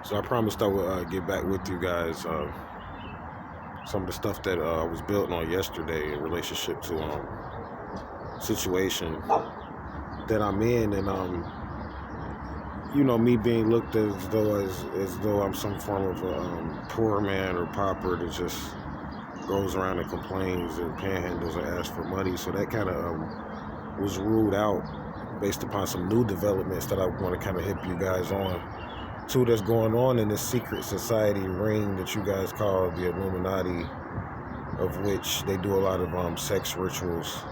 So I promised I would get back with you guys. Some of the stuff that I was building on yesterday in relationship to situation that I'm in, and me being looked as though I'm some form of a poor man or pauper that just goes around and complains and panhandles and asks for money. So that kind of was ruled out based upon some new developments that I want to kind of hip you guys on to that's going on in this secret society ring that you guys call the Illuminati, of which they do a lot of sex rituals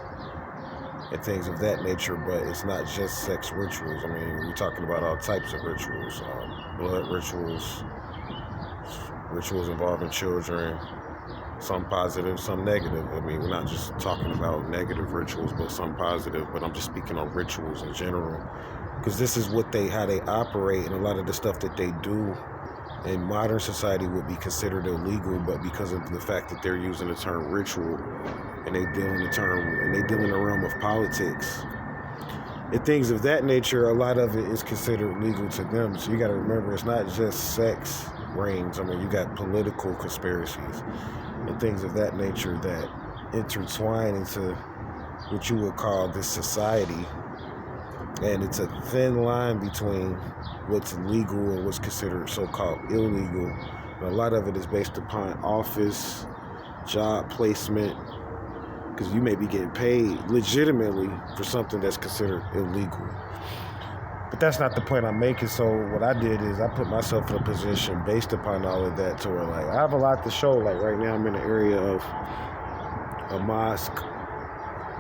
and things of that nature. But it's not just sex rituals. I mean, we're talking about all types of rituals, blood rituals, rituals involving children, some positive, some negative. I mean, we're not just talking about negative rituals, but some positive. But I'm just speaking on rituals in general, because this is how they operate, and a lot of the stuff that they do in modern society would be considered illegal, but because of the fact that they're using the term ritual, and they deal in the realm of politics and things of that nature, a lot of it is considered legal to them. So you got to remember, it's not just sex rings. I mean, you got political conspiracies and things of that nature that intertwine into what you would call this society. And it's a thin line between what's legal and what's considered so-called illegal. And a lot of it is based upon office, job placement, because you may be getting paid legitimately for something that's considered illegal. But that's not the point I'm making. So what I did is I put myself in a position based upon all of that to where, like, I have a lot to show. Like, right now I'm in the area of a mosque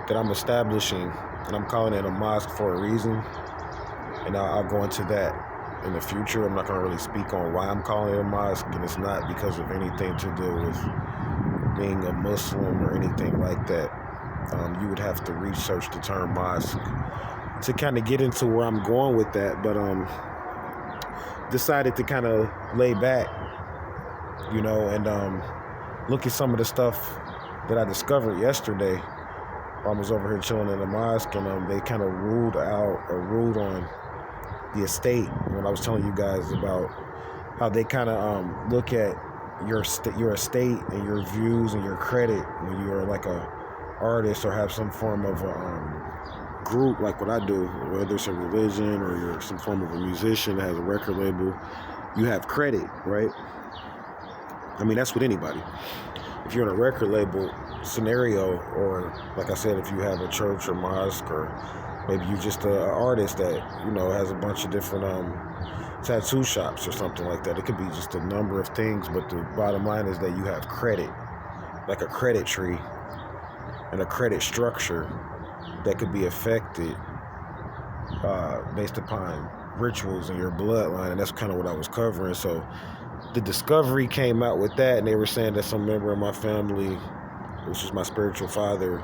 that I'm establishing, and I'm calling it a mosque for a reason. And I'll go into that in the future. I'm not going to really speak on why I'm calling it a mosque, and it's not because of anything to do with being a Muslim or anything like that. You would have to research the term mosque to kind of get into where I'm going with that. But decided to kind of lay back, and look at some of the stuff that I discovered yesterday. I was over here chilling in the mosque, and they kind of ruled on the estate. When I was telling you guys about how they kind of look at your estate and your views and your credit when you are like a artist or have some form of a group, like what I do, whether it's a religion or you're some form of a musician that has a record label, you have credit, right? I mean, that's with anybody. If you're in a record label scenario, or like I said, if you have a church or mosque, or maybe you're just an artist that, has a bunch of different tattoo shops or something like that. It could be just a number of things, but the bottom line is that you have credit, like a credit tree and a credit structure that could be affected based upon rituals in your bloodline. And that's kind of what I was covering. So the discovery came out with that, and they were saying that some member of my family, which is my spiritual father,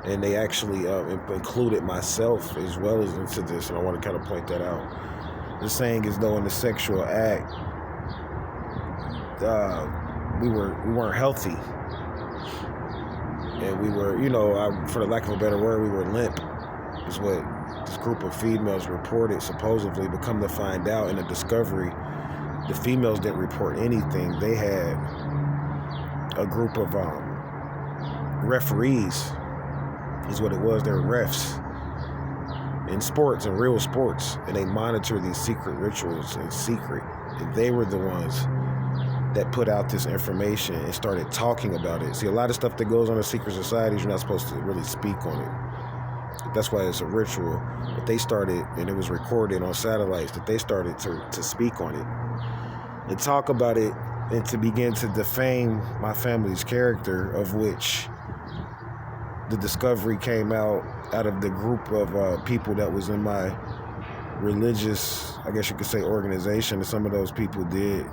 and they actually included myself as well as into this, and I want to kind of point that out. The saying is, though, in the sexual act, we weren't healthy, and we were, for the lack of a better word, we were limp, is what this group of females reported, supposedly. But come to find out in the discovery, the females didn't report anything. They had a group of referees, is what it was. They were refs in sports, in real sports, and they monitor these secret rituals in secret. And they were the ones that put out this information and started talking about it. See, a lot of stuff that goes on in secret societies, you're not supposed to really speak on it. That's why it's a ritual. But they started, and it was recorded on satellites, that they started to speak on it and talk about it, and to begin to defame my family's character, of which the discovery came out of the group of people that was in my religious, I guess you could say, organization. And some of those people did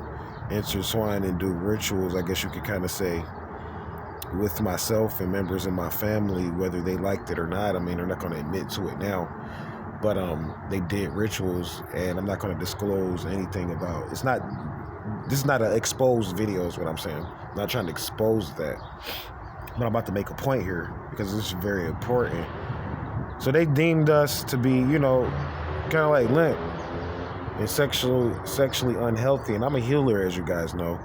intertwine and do rituals, I guess you could kind of say, with myself and members in my family, whether they liked it or not. I mean, they're not going to admit to it now, but they did rituals, and I'm not going to disclose anything about. This is not an exposed video, is what I'm saying. I'm not trying to expose that, but I'm about to make a point here because this is very important. So they deemed us to be, kind of like limp, and sexually unhealthy. And I'm a healer, as you guys know.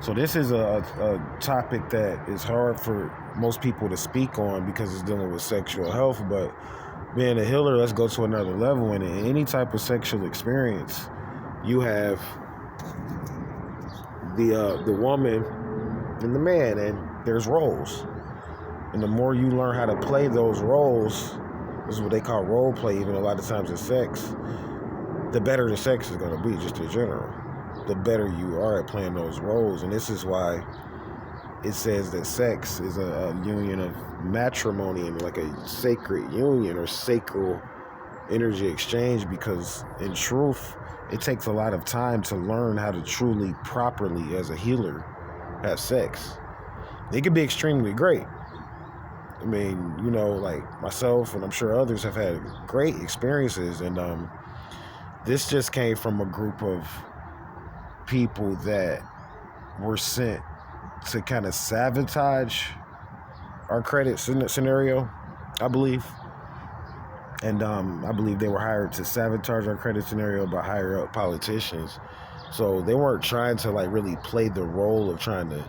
So this is a topic that is hard for most people to speak on because it's dealing with sexual health. But being a healer, let's go to another level. And in any type of sexual experience, you have the woman and the man, and there's roles. And the more you learn how to play those roles, this is what they call role play, even a lot of times in sex, the better the sex is going to be, just in general. The better you are at playing those roles. And this is why it says that sex is a union of matrimony and like a sacred union or sacral energy exchange, because in truth, it takes a lot of time to learn how to truly, properly, as a healer, have sex. It can be extremely great. I mean, you know, like myself and I'm sure others have had great experiences, and this just came from a group of people that were sent to kind of sabotage our credit scenario, I believe. And I believe they were hired to sabotage our credit scenario by higher up politicians. So they weren't trying to like really play the role of trying to,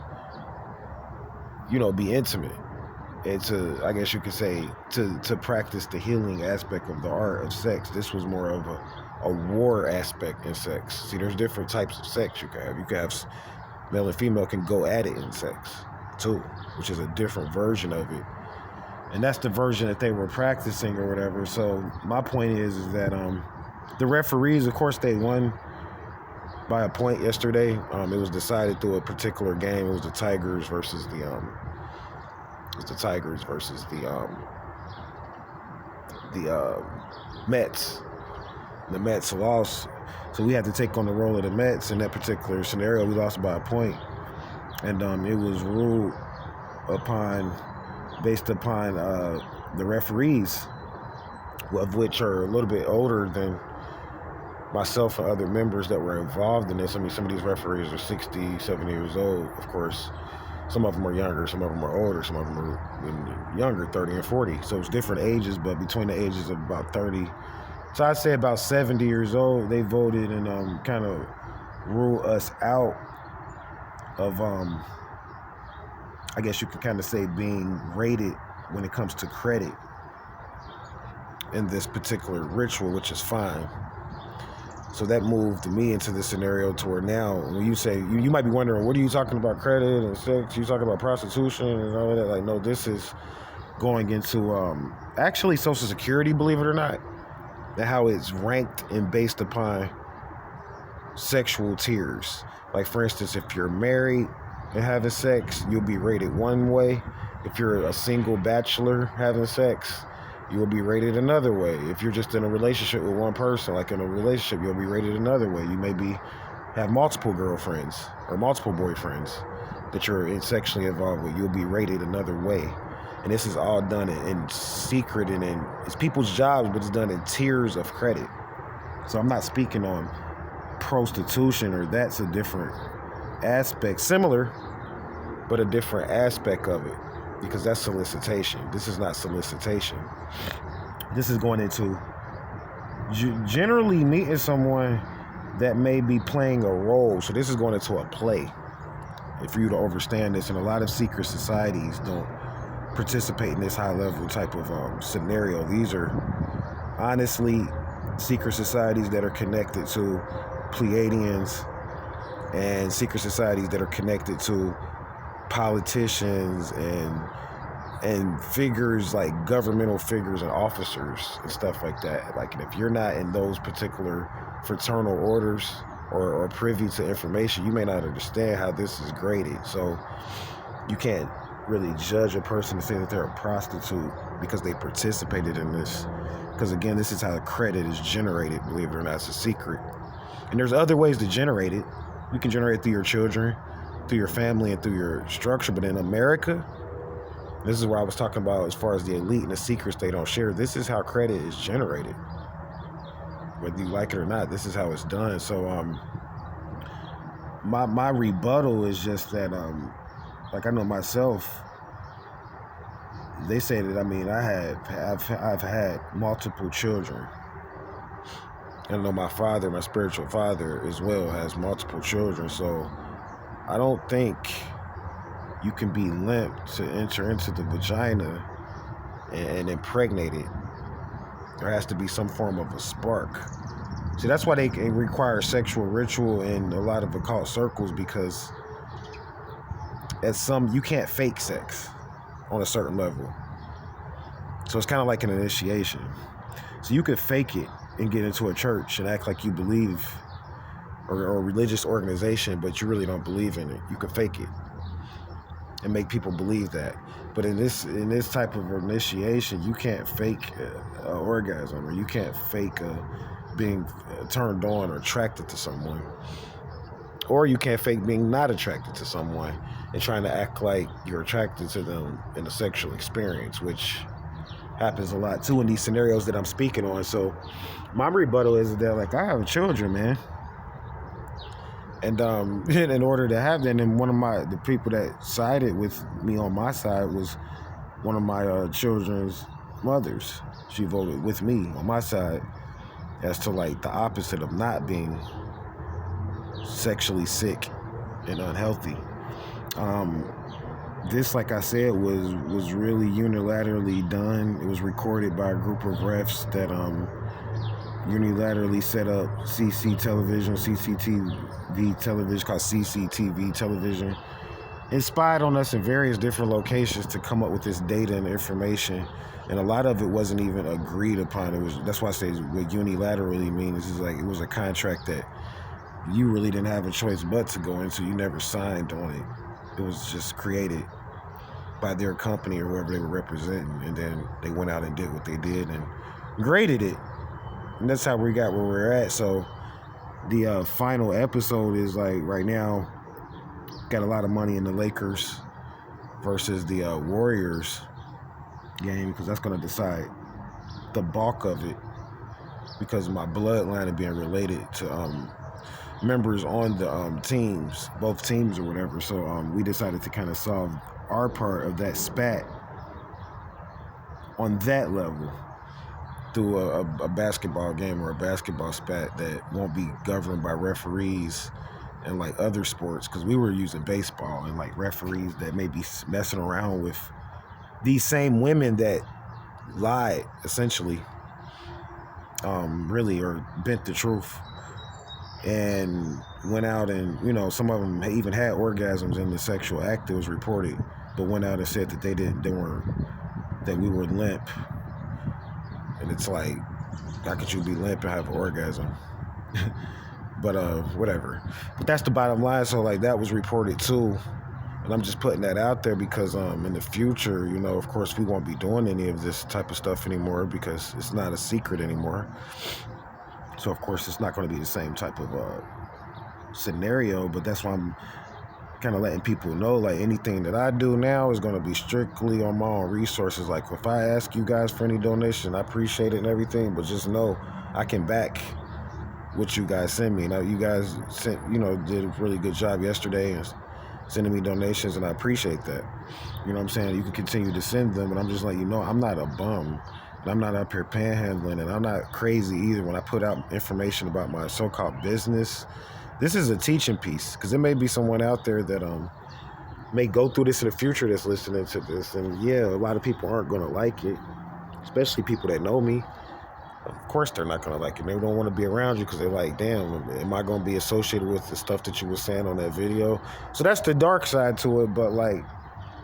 you know, be intimate. And to, I guess you could say, to practice the healing aspect of the art of sex. This was more of a war aspect in sex. See, there's different types of sex you can have. You can have male and female can go at it in sex too, which is a different version of it. And that's the version that they were practicing or whatever. So my point is that the referees, of course, they won by a point yesterday. It was decided through a particular game. It was the Tigers versus the Mets. The Mets lost, so we had to take on the role of the Mets in that particular scenario. We lost by a point, and it was ruled upon based upon the referees, of which are a little bit older than myself and other members that were involved in this. I mean, some of these referees are 60, 70 years old, of course. Some of them are younger, some of them are older, some of them are younger, 30 and 40. So it's different ages, but between the ages of about 30. So I'd say about 70 years old, they voted and kind of ruled us out of, I guess you could kind of say, being rated when it comes to credit in this particular ritual, which is fine. So that moved me into this scenario to where now, when you say, you might be wondering, what are you talking about, credit and sex? You talking about prostitution and all of that? Like, no, this is going into actually Social Security, believe it or not, and how it's ranked and based upon sexual tiers. Like, for instance, if you're married and having sex, you'll be rated one way. If you're a single bachelor having sex, you will be rated another way. If you're just in a relationship with one person, like in a relationship, you'll be rated another way. You may have multiple girlfriends or multiple boyfriends that you're sexually involved with. You'll be rated another way. And this is all done in secret, and it's people's jobs, but it's done in tiers of credit. So I'm not speaking on prostitution, or that's a different aspect, similar, but a different aspect of it. Because that's solicitation. This is not solicitation. This is going into generally meeting someone that may be playing a role. So this is going into a play. And for you to understand this, and a lot of secret societies don't participate in this high level type of scenario. These are honestly secret societies that are connected to Pleiadians, and secret societies that are connected to politicians and figures like governmental figures and officers and stuff like that. Like, if you're not in those particular fraternal orders or privy to information, you may not understand how this is graded. So you can't really judge a person to say that they're a prostitute because they participated in this. Because again, this is how credit is generated, believe it or not. It's a secret. And there's other ways to generate it. You can generate it through your children, through your family, and through your structure. But in America, this is where I was talking about as far as the elite and the secrets they don't share. This is how credit is generated. Whether you like it or not, this is how it's done. So my rebuttal is just that like, I know myself, they say that, I mean, I've had multiple children. I know my father, my spiritual father as well, has multiple children. So I don't think you can be limp to enter into the vagina and impregnate it. There has to be some form of a spark. See, that's why they require sexual ritual in a lot of occult circles, because you can't fake sex on a certain level. So it's kind of like an initiation. So you could fake it and get into a church and act like you believe, or a religious organization, but you really don't believe in it. You could fake it and make people believe that. But in this type of initiation, you can't fake orgasm, or you can't fake being turned on or attracted to someone, or you can't fake being not attracted to someone and trying to act like you're attracted to them in a sexual experience, which happens a lot too in these scenarios that I'm speaking on. So my rebuttal is that, like, I have children, man. And in order to have that, and the people that sided with me on my side was one of my children's mothers. She voted with me on my side as to, like, the opposite of not being sexually sick and unhealthy. This, like I said, was really unilaterally done. It was recorded by a group of refs that unilaterally set up CCTV television, called CCTV television, and spied on us in various different locations to come up with this data and information. And a lot of it wasn't even agreed upon. That's why I say what unilaterally means is, like, it was a contract that you really didn't have a choice but to go into. You never signed on it. It was just created by their company or whoever they were representing, and then they went out and did what they did and graded it. And that's how we got where we're at. So the final episode is, like, right now, got a lot of money in the Lakers versus the Warriors game, because that's going to decide the bulk of it, because of my bloodline of being related to members on the teams, both teams or whatever. So we decided to kind of solve our part of that spat on that level through a basketball game or a basketball spat that won't be governed by referees and, like, other sports, because we were using baseball and, like, referees that may be messing around with these same women that lied, essentially, really, or bent the truth and went out and, some of them even had orgasms in the sexual act that was reported, but went out and said that that we were limp. And it's like, how could you be limp and have an orgasm? But whatever. But that's the bottom line. So, like, that was reported too. And I'm just putting that out there because in the future, of course, we won't be doing any of this type of stuff anymore, because it's not a secret anymore. So, of course, it's not going to be the same type of scenario. But that's why I'm kind of letting people know, like, anything that I do now is going to be strictly on my own resources. Like, if I ask you guys for any donation, I appreciate it and everything, but just know I can back what you guys send me. Now, you guys did a really good job yesterday and sending me donations, and I appreciate that. You know what I'm saying? You can continue to send them, but I'm just letting you know I'm not a bum. And I'm not up here panhandling, and I'm not crazy either when I put out information about my so-called business. This is a teaching piece, because there may be someone out there that may go through this in the future that's listening to this, and yeah, a lot of people aren't going to like it, especially people that know me. Of course they're not going to like it. They don't want to be around you because they're like, damn, am I going to be associated with the stuff that you were saying on that video? So that's the dark side to it. But, like,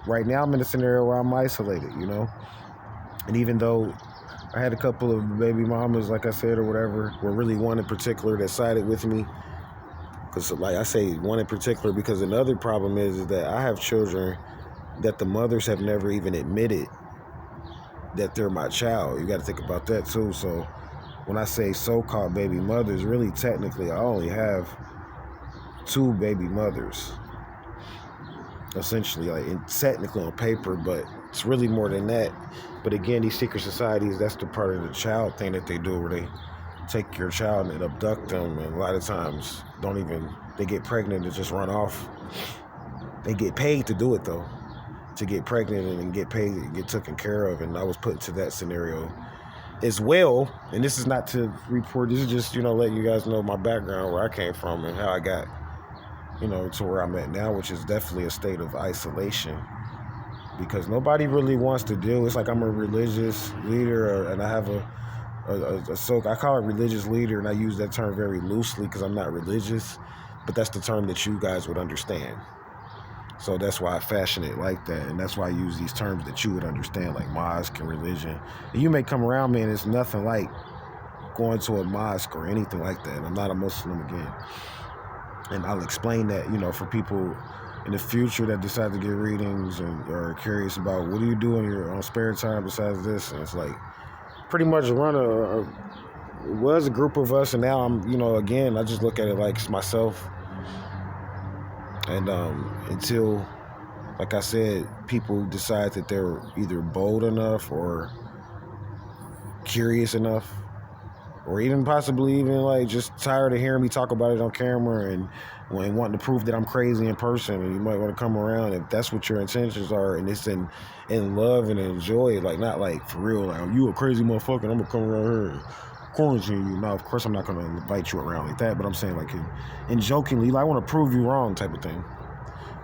right now I'm in a scenario where I'm isolated, And even though I had a couple of baby mamas, like I said, or whatever, or really one in particular that sided with me. Because, like I say, one in particular, because another problem is that I have children that the mothers have never even admitted that they're my child. You got to think about that too. So when I say so-called baby mothers, really technically I only have 2 baby mothers, essentially, like, technically on paper, but it's really more than that. But again, these secret societies, that's the part of the child thing that they do, where they take your child and abduct them, and a lot of times they get pregnant and just run off. They get paid to do it, though, to get pregnant and get paid and get taken care of. And I was put into that scenario as well. And this is not to report, this is just, letting you guys know my background, where I came from and how I got, to where I'm at now, which is definitely a state of isolation, because nobody really wants to deal. It's like I'm a religious leader, and I have I call it religious leader, and I use that term very loosely because I'm not religious, but that's the term that you guys would understand. So that's why I fashion it like that, and that's why I use these terms that you would understand, like mosque and religion. And you may come around me and it's nothing like going to a mosque or anything like that. I'm not a Muslim again. And I'll explain that, for people in the future that decide to get readings and are curious about what do you do in your spare time besides this. And it's like pretty much run it was a group of us, and now I'm, again, I just look at it like it's myself. And until, like I said, people decide that they're either bold enough or curious enough, or even possibly even like just tired of hearing me talk about it on camera and wanting to prove that I'm crazy in person, and you might want to come around if that's what your intentions are, and it's in love and enjoy it, like not like for real, like, oh, you a crazy motherfucker, I'm gonna come around here and quarantine you. Now, of course, I'm not gonna invite you around like that, but I'm saying like in jokingly, like I want to prove you wrong type of thing.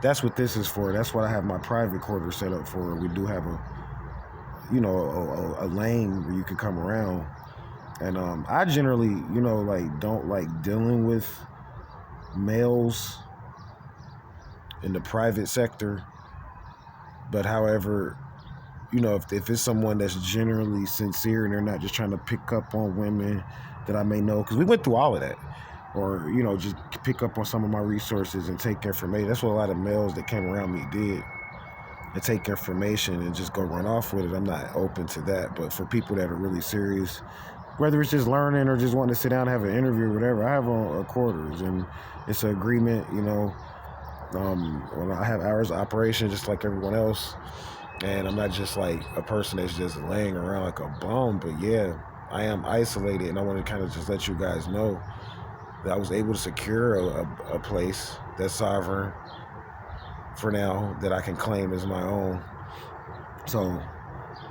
That's what this is for. That's what I have my private quarter set up for. We do have a lane where you can come around. And I generally, like don't like dealing with males in the private sector. But however, if it's someone that's generally sincere and they're not just trying to pick up on women that I may know, because we went through all of that, or, just pick up on some of my resources and take information. That's what a lot of males that came around me did. And take information and just go run off with it. I'm not open to that. But for people that are really serious, whether it's just learning or just wanting to sit down and have an interview or whatever, I have quarters, and it's an agreement, when I have hours of operation just like everyone else, and I'm not just like a person that's just laying around like a bum. But yeah, I am isolated, and I want to kind of just let you guys know that I was able to secure a place that's sovereign for now, that I can claim as my own. So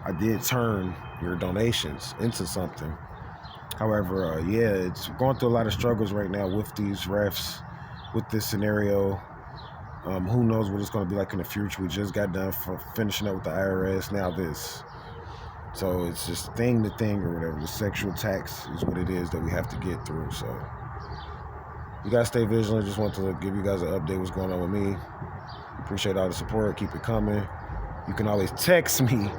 I did turn your donations into something. However, it's going through a lot of struggles right now with these refs, with this scenario. Who knows what it's going to be like in the future. We just got done finishing up with the IRS, now this. So it's just thing to thing or whatever. The sexual tax is what it is that we have to get through. So you guys stay vigilant. Just want to give you guys an update what's going on with me. Appreciate all the support. Keep it coming. You can always text me.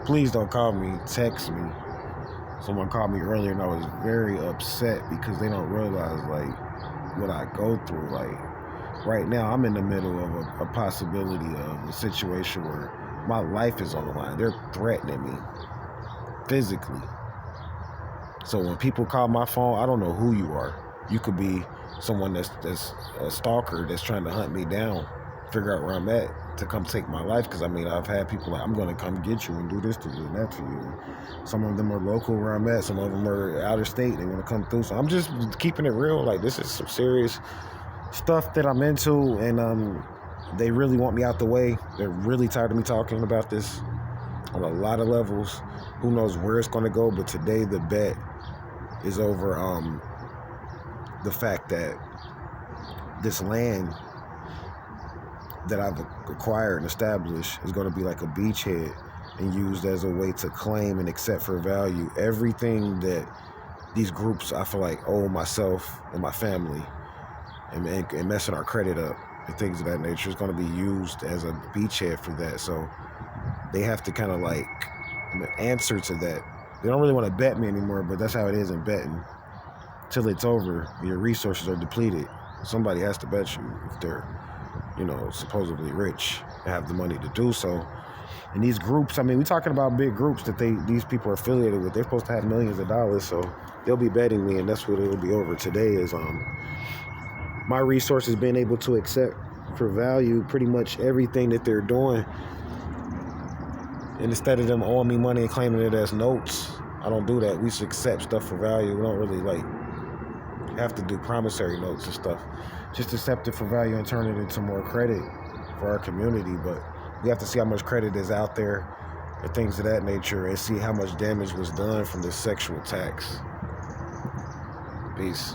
Please don't call me. Text me. Someone called me earlier and I was very upset because they don't realize like what I go through. Like right now I'm in the middle of a possibility of a situation where my life is on the line. They're threatening me physically. So when people call my phone, I don't know who you are. You could be someone that's a stalker that's trying to hunt me down, figure out where I'm at to come take my life. Because I've had people like, I'm going to come get you and do this to you and that to you. Some of them are local where I'm at. Some of them are out of state. They want to come through. So I'm just keeping it real. Like, this is some serious stuff that I'm into, and they really want me out the way. They're really tired of me talking about this on a lot of levels. Who knows where it's going to go, but today the bet is over the fact that this land that I've acquired and established is going to be like a beachhead and used as a way to claim and accept for value everything that these groups, I feel like, owe myself and my family, and messing our credit up and things of that nature is going to be used as a beachhead for that. So they have to kind of like answer to that. They don't really want to bet me anymore, but that's how it is in betting. Till it's over, your resources are depleted. Somebody has to bet you if they're, supposedly rich and have the money to do so. And these groups, we're talking about big groups that these people are affiliated with. They're supposed to have millions of dollars, so they'll be betting me, and that's what it'll be over today is my resources being able to accept for value pretty much everything that they're doing. And instead of them owing me money and claiming it as notes, I don't do that. We just accept stuff for value. We don't really have to do promissory notes and stuff. Just accept it for value and turn it into more credit for our community. But we have to see how much credit is out there and things of that nature, and see how much damage was done from the sexual attacks. Peace.